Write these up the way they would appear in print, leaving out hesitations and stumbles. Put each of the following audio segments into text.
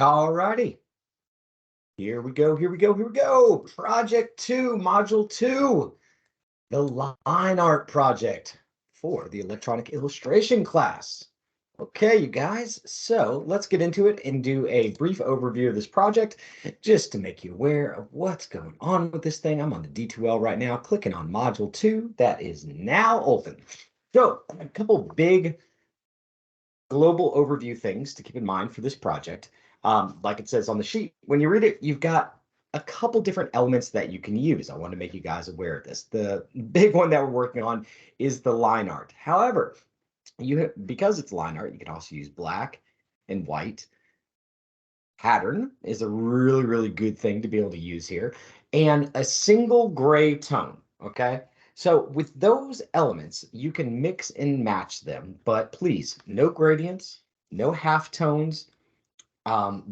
All righty. Here we go. Here we go. Here we go. Project 2, Module 2, the line art project for the electronic illustration class. Okay, you guys, so let's get into it and do a brief overview of this project just to make you aware of what's going on with this thing. I'm on the D2L right now, clicking on Module 2. That is now open. So, a couple big global overview things to keep in mind for this project. Like it says on the sheet, when you read it, you've got a couple different elements that you can use. I want to make you guys aware of this. The big one that we're working on is the line art. However, because it's line art, you can also use black and white. Pattern is a really, really good thing to be able to use here. And a single gray tone, okay? So with those elements, you can mix and match them, but please, no gradients, no half tones.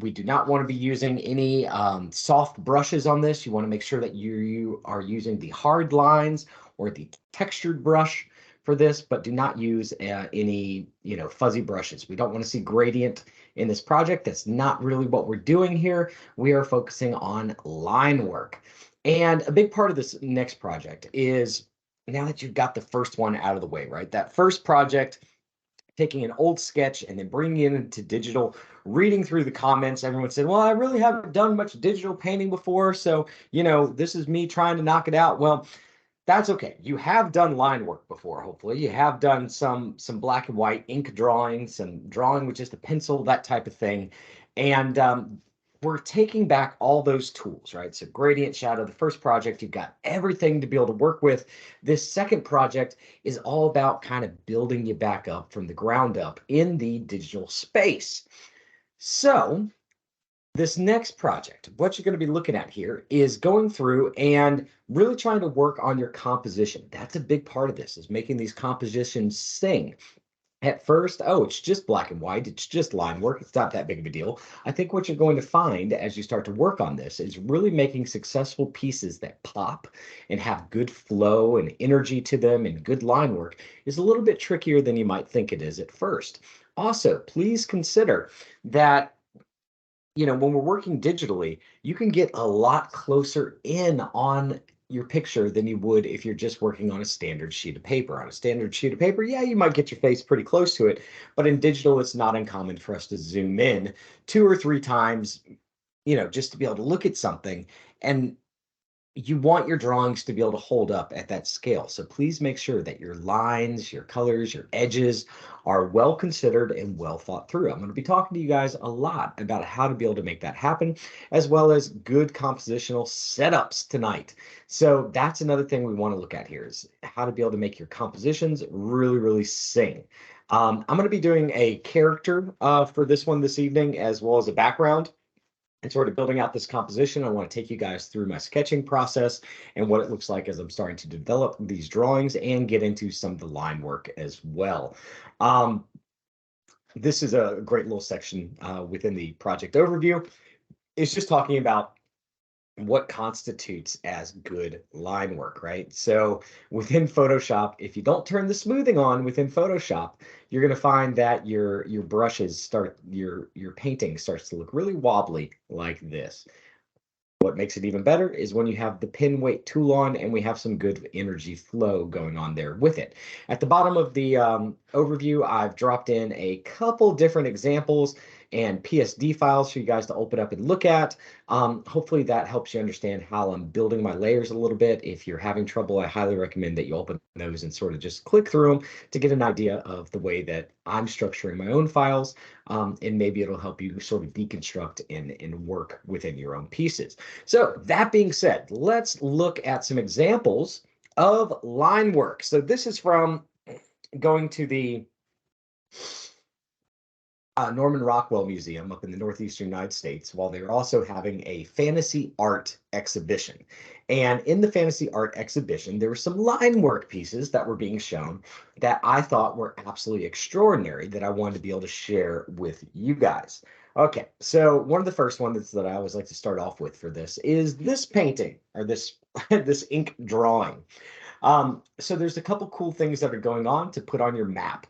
We do not want to be using any soft brushes on this. You want to make sure that you are using the hard lines or the textured brush for this, but do not use any, fuzzy brushes. We don't want to see gradient in this project. That's not really what we're doing here. We are focusing on line work. And a big part of this next project is now that you've got the first one out of the way, right? That first project, taking an old sketch and then bringing it into digital, reading through the comments, everyone said, well, I really haven't done much digital painting before. So, this is me trying to knock it out. Well, that's okay. You have done line work before, hopefully. You have done some black and white ink drawing, some drawing with just a pencil, that type of thing. And we're taking back all those tools, right? So gradient shadow, the first project, you've got everything to be able to work with. This second project is all about kind of building you back up from the ground up in the digital space. So this next project, what you're going to be looking at here is going through and really trying to work on your composition. That's a big part of this, is making these compositions sing. At first, oh, it's just black and white, it's just line work, it's not that big of a deal. I think what you're going to find as you start to work on this is really making successful pieces that pop and have good flow and energy to them and good line work is a little bit trickier than you might think it is at first. Also, please consider that when we're working digitally, you can get a lot closer in on your picture than you would if you're just working on a standard sheet of paper. On a standard sheet of paper, yeah, you might get your face pretty close to it, but in digital, it's not uncommon for us to zoom in 2 or 3 times, just to be able to look at something. And you want your drawings to be able to hold up at that scale. So please make sure that your lines, your colors, your edges are well considered and well thought through. I'm going to be talking to you guys a lot about how to be able to make that happen, as well as good compositional setups tonight. So that's another thing we want to look at here, is how to be able to make your compositions really, really sing. I'm going to be doing a character for this one this evening, as well as a background. And sort of building out this composition, I want to take you guys through my sketching process and what it looks like as I'm starting to develop these drawings and get into some of the line work as well. This is a great little section within the project overview. It's just talking about what constitutes as good line work, right? So within Photoshop, if you don't turn the smoothing on within Photoshop, you're going to find that your brushes start, your painting starts to look really wobbly like this. What makes it even better is when you have the pin weight tool on and we have some good energy flow going on there with it. At the bottom of the overview, I've dropped in a couple different examples and PSD files for you guys to open up and look at. Hopefully that helps you understand how I'm building my layers a little bit. If you're having trouble, I highly recommend that you open those and sort of just click through them to get an idea of the way that I'm structuring my own files. And maybe it'll help you sort of deconstruct and work within your own pieces. So that being said, let's look at some examples of line work. So this is from going to the Norman Rockwell Museum up in the Northeastern United States, while they're also having a fantasy art exhibition. And in the fantasy art exhibition, there were some line work pieces that were being shown that I thought were absolutely extraordinary that I wanted to be able to share with you guys. Okay, so one of the first ones that I always like to start off with for this is this painting, or this this ink drawing. So there's a couple cool things that are going on to put on your map.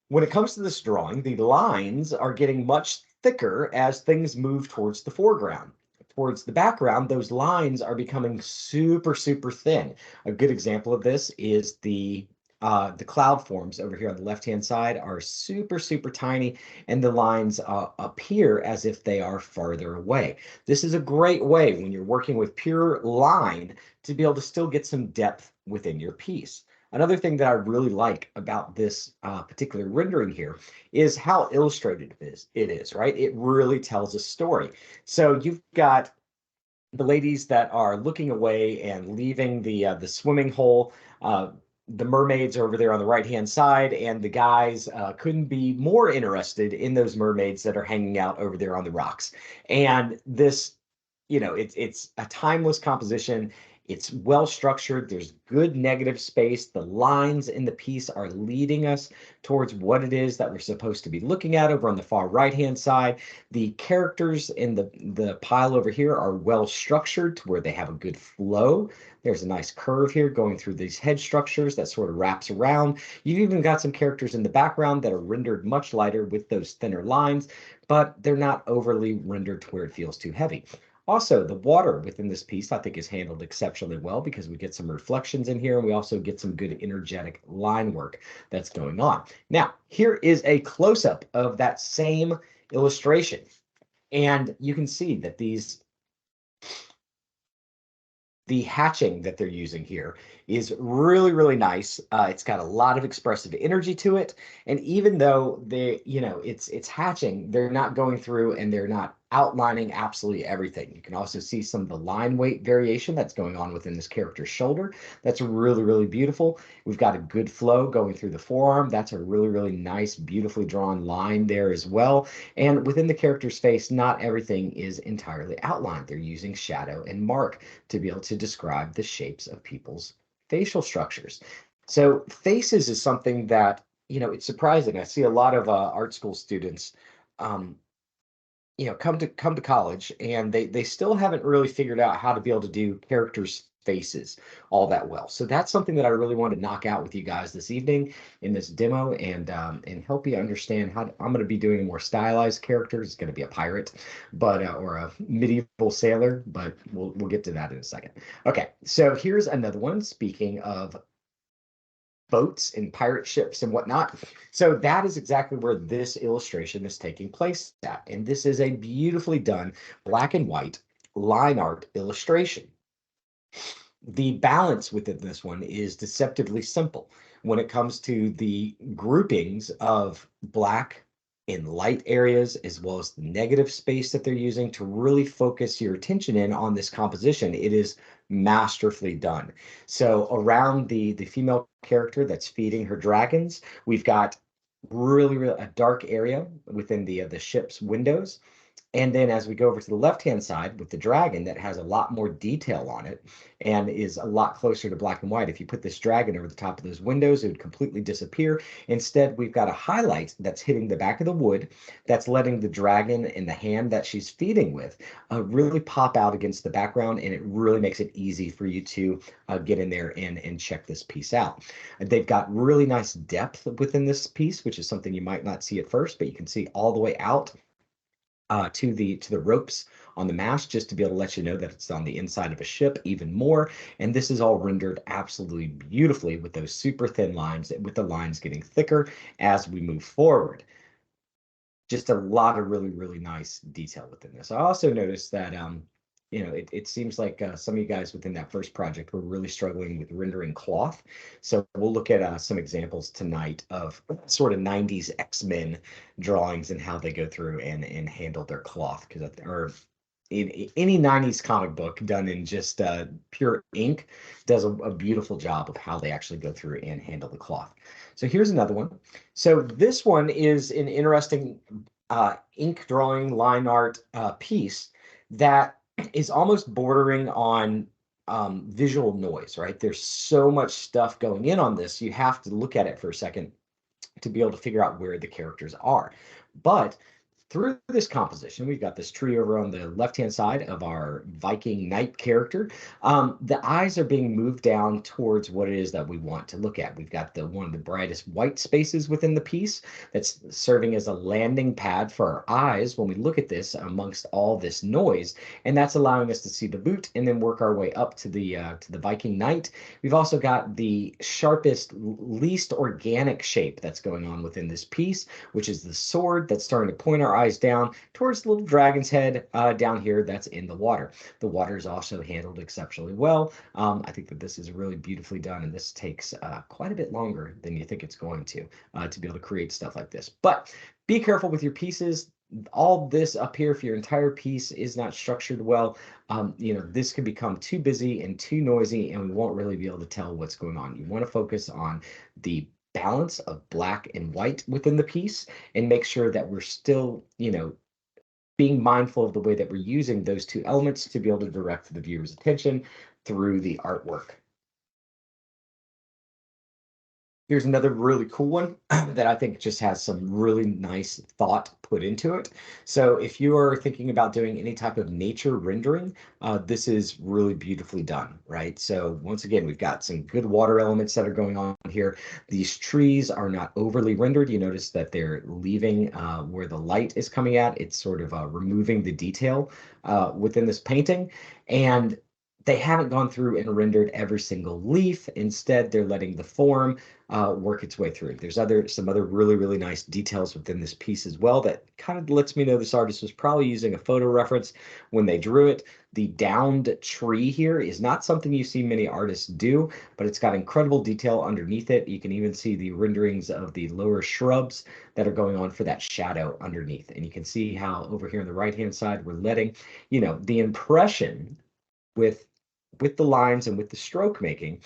When it comes to this drawing, the lines are getting much thicker as things move towards the foreground. Towards the background, those lines are becoming super, super thin. A good example of this is the cloud forms over here on the left-hand side are super, super tiny, and the lines appear as if they are farther away. This is a great way when you're working with pure line to be able to still get some depth within your piece. Another thing that I really like about this particular rendering here is how illustrated it is, right? It really tells a story. So you've got the ladies that are looking away and leaving the swimming hole. The mermaids are over there on the right-hand side, and the guys couldn't be more interested in those mermaids that are hanging out over there on the rocks. And this, it's a timeless composition. It's well structured. There's good negative space. The lines in the piece are leading us towards what it is that we're supposed to be looking at over on the far right-hand side. The characters in the pile over here are well structured to where they have a good flow. There's a nice curve here going through these head structures that sort of wraps around. You've even got some characters in the background that are rendered much lighter with those thinner lines, but they're not overly rendered to where it feels too heavy. Also, the water within this piece, I think, is handled exceptionally well because we get some reflections in here, and we also get some good energetic line work that's going on. Now, here is a close-up of that same illustration, and you can see that the hatching that they're using here is really, really nice. It's got a lot of expressive energy to it. And even though it's hatching, they're not going through and they're not outlining absolutely everything. You can also see some of the line weight variation that's going on within this character's shoulder. That's really, really beautiful. We've got a good flow going through the forearm. That's a really, really nice, beautifully drawn line there as well. And within the character's face, not everything is entirely outlined. They're using shadow and mark to be able to describe the shapes of people's facial structures. So faces is something that, it's surprising. I see a lot of art school students come to college, and they still haven't really figured out how to be able to do characters' faces all that well. So that's something that I really want to knock out with you guys this evening in this demo, and help you understand how I'm going to be doing a more stylized character. It's going to be a pirate, but or a medieval sailor, but we'll get to that in a second. Okay, so here's another one. Speaking of boats and pirate ships and whatnot. So that is exactly where this illustration is taking place at. And this is a beautifully done black and white line art illustration. The balance within this one is deceptively simple when it comes to the groupings of black in light areas, as well as the negative space that they're using to really focus your attention in on this composition. It is masterfully done. So around the female character that's feeding her dragons, we've got really, really a dark area within the ship's windows. And then as we go over to the left-hand side with the dragon that has a lot more detail on it and is a lot closer to black and white, if you put this dragon over the top of those windows, it would completely disappear. Instead, we've got a highlight that's hitting the back of the wood that's letting the dragon and the hand that she's feeding with really pop out against the background, and it really makes it easy for you to get in there and check this piece out. They've got really nice depth within this piece, which is something you might not see at first, but you can see all the way out to the ropes on the mast, just to be able to let you know that it's on the inside of a ship even more. And this is all rendered absolutely beautifully with those super thin lines, with the lines getting thicker as we move forward. Just a lot of really, really nice detail within this. I also noticed that it seems like some of you guys within that first project were really struggling with rendering cloth. So we'll look at some examples tonight of sort of 90s X-Men drawings and how they go through and handle their cloth, because or in any 90s comic book done in just pure ink does a beautiful job of how they actually go through and handle the cloth. So here's another one. So this one is an interesting ink drawing line art piece that is almost bordering on visual noise, right? There's so much stuff going in on this. You have to look at it for a second to be able to figure out where the characters are. But through this composition, we've got this tree over on the left-hand side of our Viking knight character. The eyes are being moved down towards what it is that we want to look at. We've got one of the brightest white spaces within the piece that's serving as a landing pad for our eyes when we look at this amongst all this noise, and that's allowing us to see the boot and then work our way up to the Viking knight. We've also got the sharpest, least organic shape that's going on within this piece, which is the sword that's starting to point our eyes down towards the little dragon's head down here that's in the water. The water is also handled exceptionally well. I think that this is really beautifully done, and this takes quite a bit longer than you think it's going to be able to create stuff like this. But be careful with your pieces. All this up here, if your entire piece is not structured well, this could become too busy and too noisy, and we won't really be able to tell what's going on. You want to focus on the balance of black and white within the piece and make sure that we're still, being mindful of the way that we're using those two elements to be able to direct the viewer's attention through the artwork. Here's another really cool one that I think just has some really nice thought put into it. So if you are thinking about doing any type of nature rendering, this is really beautifully done, right? So once again, we've got some good water elements that are going on here. These trees are not overly rendered. You notice that they're leaving where the light is coming at. It's sort of removing the detail within this painting. And they haven't gone through and rendered every single leaf. Instead, they're letting the form work its way through. There's some other really, really nice details within this piece as well that kind of lets me know this artist was probably using a photo reference when they drew it. The downed tree here is not something you see many artists do, but it's got incredible detail underneath it. You can even see the renderings of the lower shrubs that are going on for that shadow underneath. And you can see how over here on the right-hand side, we're letting, the impression with the lines and with the stroke making,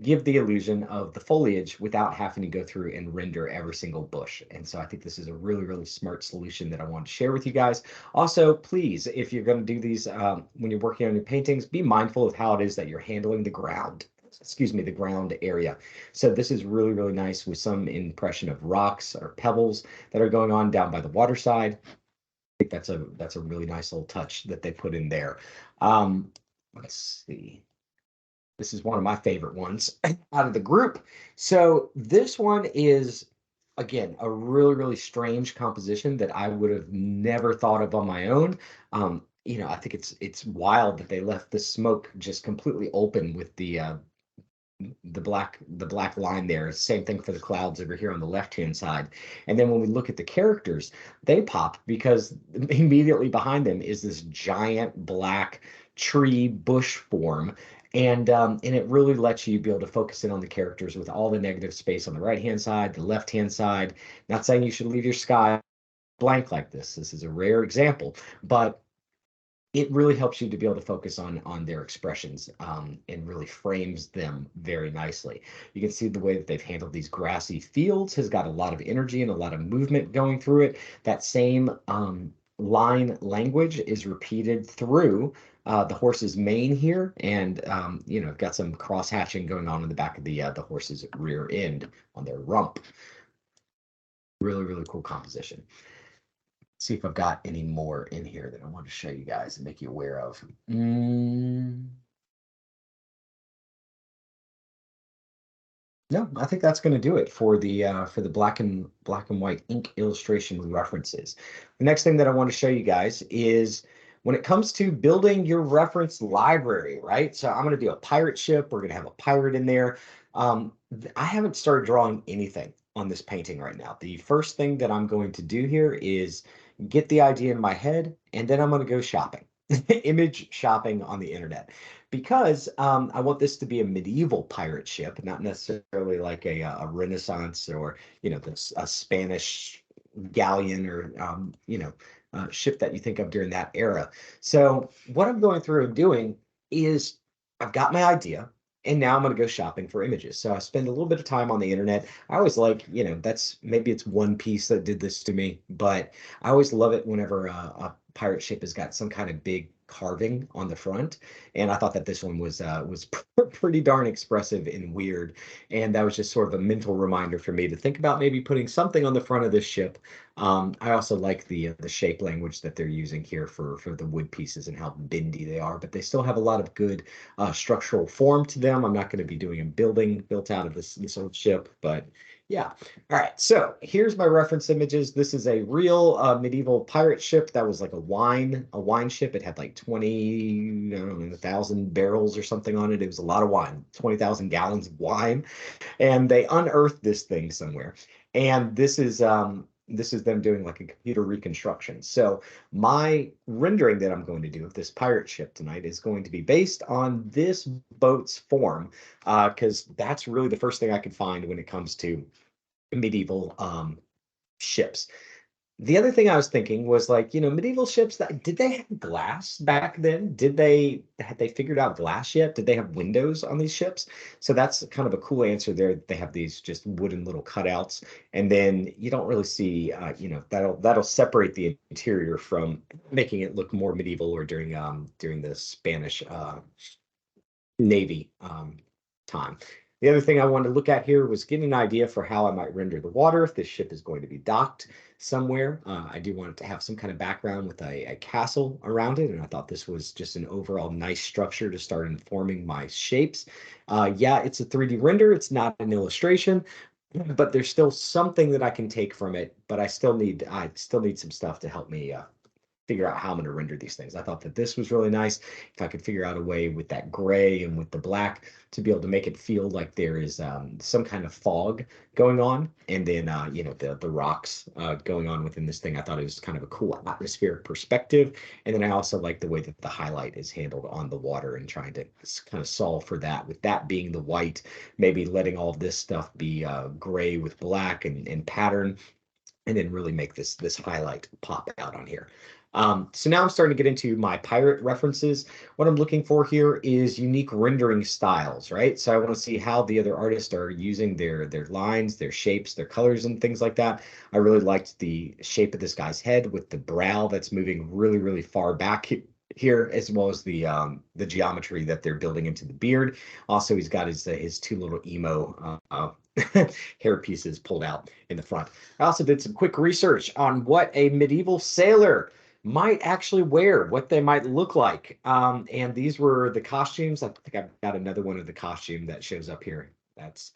give the illusion of the foliage without having to go through and render every single bush. And so I think this is a really, really smart solution that I want to share with you guys. Also, please, if you're going to do these when you're working on your paintings, be mindful of how it is that you're handling the ground. Excuse me, the ground area. So this is really, really nice with some impression of rocks or pebbles that are going on down by the water side. I think that's a really nice little touch that they put in there. Let's see. This is one of my favorite ones out of the group. So this one is, again, a really, really strange composition that I would have never thought of on my own. I think it's wild that they left the smoke just completely open with the black line there. Same thing for the clouds over here on the left-hand side. And then when we look at the characters, they pop because immediately behind them is this giant black tree bush form. And it really lets you be able to focus in on the characters with all the negative space on the right-hand side, the left-hand side. Not saying you should leave your sky blank like this. This is a rare example, but it really helps you to be able to focus on their expressions and really frames them very nicely. You can see the way that they've handled these grassy fields has got a lot of energy and a lot of movement going through it. That same line language is repeated through the horse's mane here, and got some cross hatching going on in the back of the horse's rear end on their rump. Really, really cool composition. See if I've got any more in here that I want to show you guys and make you aware of. No, I think that's going to do it for the black and white ink illustration references. The next thing that I want to show you guys is when it comes to building your reference library, right? So I'm going to do a pirate ship. We're going to have a pirate in there. I haven't started drawing anything on this painting right now. The first thing that I'm going to do here is get the idea in my head, and then I'm going to go shopping, image shopping on the internet, because I want this to be a medieval pirate ship, not necessarily like a Renaissance or a Spanish galleon or ship that you think of during that era. So what I'm going through and doing is I've got my idea. And now I'm going to go shopping for images. So I spend a little bit of time on the internet. I always like, maybe it's one piece that did this to me, but I always love it whenever a pirate ship has got some kind of big carving on the front. And I thought that this one was pretty darn expressive and weird. And that was just sort of a mental reminder for me to think about maybe putting something on the front of this ship. I also like the shape language that they're using here for the wood pieces and how bendy they are, but they still have a lot of good structural form to them. I'm not going to be doing a building built out of this old ship, but yeah. All right, so here's my reference images. This is a real medieval pirate ship that was like a wine ship. It had like 20, I don't know, 1,000 barrels or something on it. It was a lot of wine, 20,000 gallons of wine, and they unearthed this thing somewhere. And this is them doing like a computer reconstruction. So my rendering that I'm going to do of this pirate ship tonight is going to be based on this boat's form, because that's really the first thing I could find when it comes to medieval ships. The other thing I was thinking was like, medieval ships that did they have glass back then? Had they figured out glass yet? Did they have windows on these ships? So that's kind of a cool answer there. They have these just wooden little cutouts, and then you don't really see, that'll separate the interior from making it look more medieval or during the Spanish Navy time. The other thing I wanted to look at here was getting an idea for how I might render the water if this ship is going to be docked somewhere. I do want it to have some kind of background with a castle around it, and I thought this was just an overall nice structure to start informing my shapes. Yeah, it's a 3D render. It's not an illustration, but there's still something that I can take from it, but I still need some stuff to help me figure out how I'm going to render these things. I thought that this was really nice. If I could figure out a way with that gray and with the black to be able to make it feel like there is some kind of fog going on, and then the rocks going on within this thing. I thought it was kind of a cool atmospheric perspective, and then I also like the way that the highlight is handled on the water and trying to kind of solve for that, with that being the white, maybe letting all of this stuff be gray with black and pattern, and then really make this highlight pop out on here. So now I'm starting to get into my pirate references. What I'm looking for here is unique rendering styles, right? So I want to see how the other artists are using their lines, their shapes, their colors, and things like that. I really liked the shape of this guy's head with the brow that's moving really, really far back here, as well as the geometry that they're building into the beard. Also, he's got his two little emo hair pieces pulled out in the front. I also did some quick research on what a medieval sailor might actually wear, what they might look like. And these were the costumes. I think I've got another one of the costume that shows up here. That's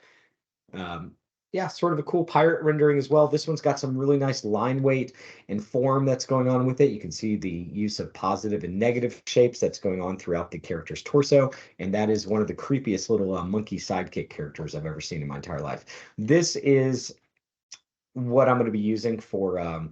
yeah, sort of a cool pirate rendering as well. This one's got some really nice line weight and form that's going on with it. You can see the use of positive and negative shapes that's going on throughout the character's torso, and that is one of the creepiest little monkey sidekick characters I've ever seen in my entire life. This is what I'm going to be using for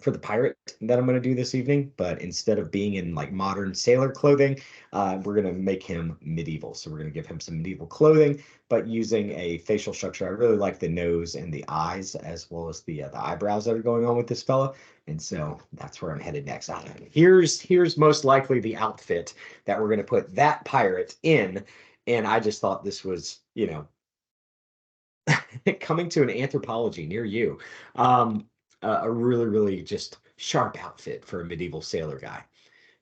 the pirate that I'm going to do this evening, but instead of being in like modern sailor clothing, we're going to make him medieval. So we're going to give him some medieval clothing, but using a facial structure. I really like the nose and the eyes, as well as the eyebrows that are going on with this fella. And so that's where I'm headed next. Here's most likely the outfit that we're going to put that pirate in. And I just thought this was, coming to an Anthropologie near you. A really, really just sharp outfit for a medieval sailor guy.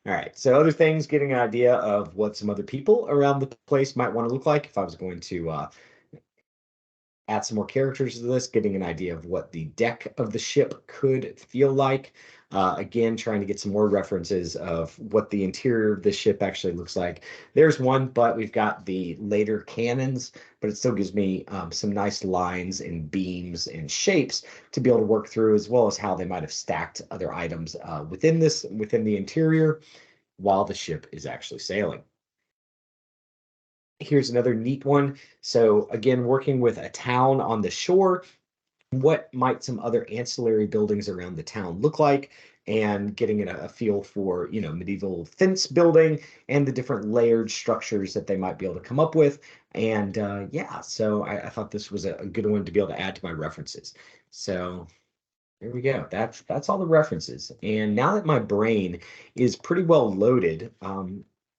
All right, so other things, getting an idea of what some other people around the place might want to look like if I was going to add some more characters to this, getting an idea of what the deck of the ship could feel like. Again, trying to get some more references of what the interior of the ship actually looks like. There's one, but we've got the later cannons, but it still gives me some nice lines and beams and shapes to be able to work through, as well as how they might have stacked other items within the interior while the ship is actually sailing. Here's another neat one. So again, working with a town on the shore, what might some other ancillary buildings around the town look like, and getting a feel for, medieval fence building and the different layered structures that they might be able to come up with. And yeah, so I thought this was a good one to be able to add to my references. So there we go. That's all the references. And now that my brain is pretty well loaded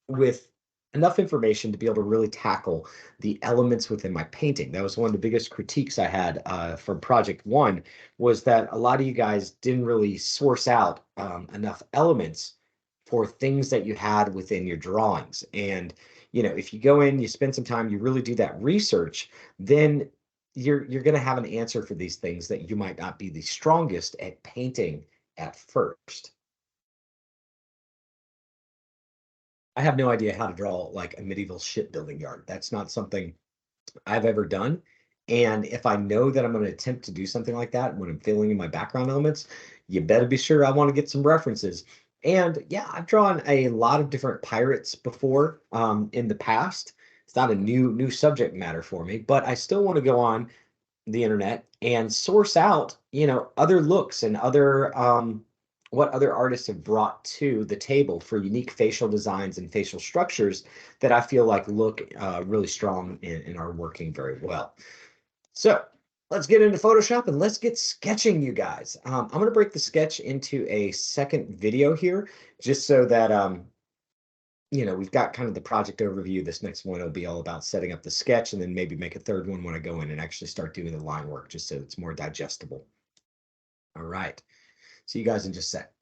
with enough information to be able to really tackle the elements within my painting. That was one of the biggest critiques I had from Project One, was that a lot of you guys didn't really source out enough elements for things that you had within your drawings. And, you know, if you go in, you spend some time, you really do that research, then you're going to have an answer for these things that you might not be the strongest at painting at first. I have no idea how to draw like a medieval shipbuilding yard. That's not something I've ever done. And if I know that I'm going to attempt to do something like that when I'm filling in my background elements, you better be sure I want to get some references. And yeah, I've drawn a lot of different pirates before in the past. It's not a new subject matter for me, but I still want to go on the internet and source out, you know, other looks and other what other artists have brought to the table for unique facial designs and facial structures that I feel like look really strong and are working very well. So let's get into Photoshop and let's get sketching, you guys. I'm going to break the sketch into a second video here, just so that you know, we've got kind of the project overview. This next one will be all about setting up the sketch, and then maybe make a third one when I go in and actually start doing the line work, just so it's more digestible. All right. See you guys in just a sec.